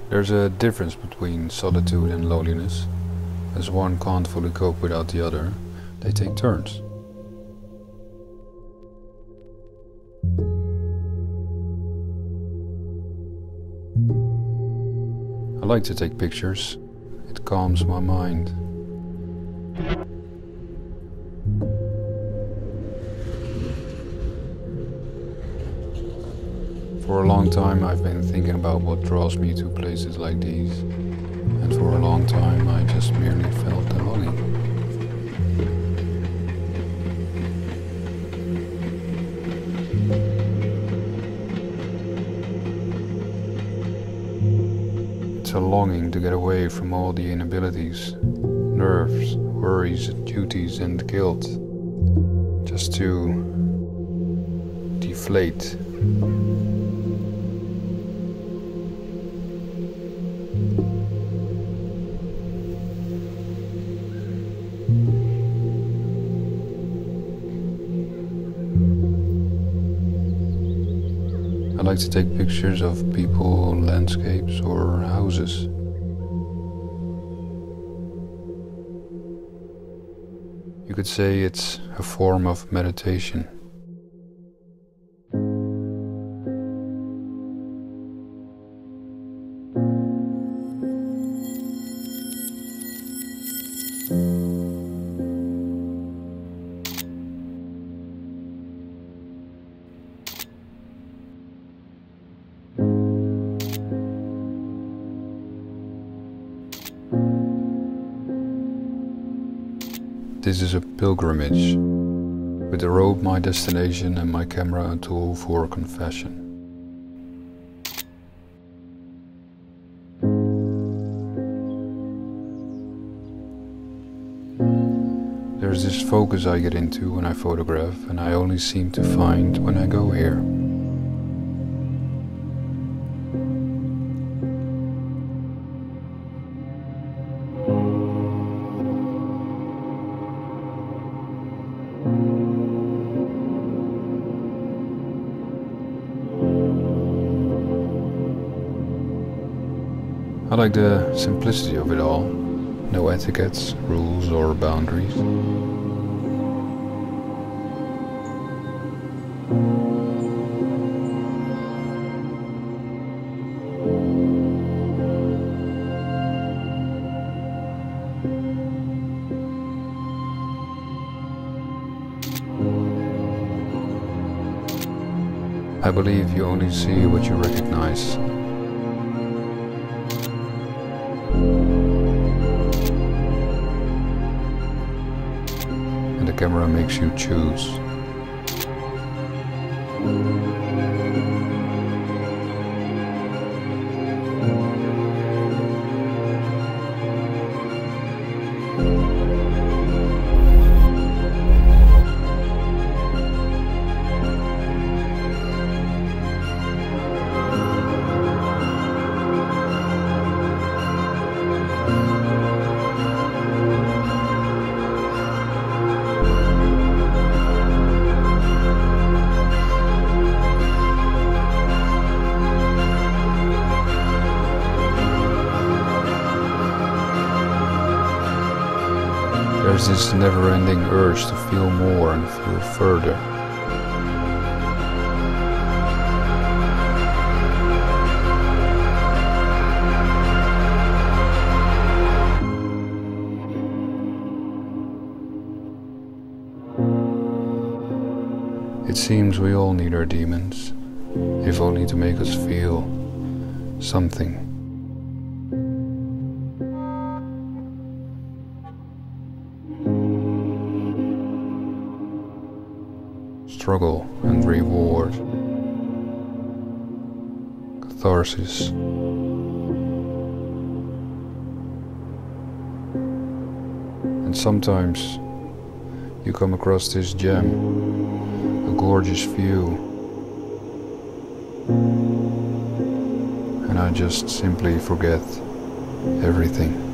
There's a difference between solitude and loneliness. As one can't fully cope without the other, they take turns. I like to take pictures. It calms my mind. For a long time I've been thinking about what draws me to places like these, and for a long time I just merely felt the longing. It's a longing to get away from all the inabilities, nerves, worries, duties and guilt, just to deflate. I like to take pictures of people, landscapes or houses. You could say it's a form of meditation. This is a pilgrimage, with the road my destination and my camera a tool for confession. There's this focus I get into when I photograph, and I only seem to find when I go here. I like the simplicity of it all. No etiquettes, rules or boundaries. I believe you only see what you recognize. And the camera makes you choose. There's this never-ending urge to feel more and feel further. It seems we all need our demons, if only to make us feel something. Struggle and reward, catharsis. And sometimes you come across this gem, a gorgeous view, and I just simply forget everything.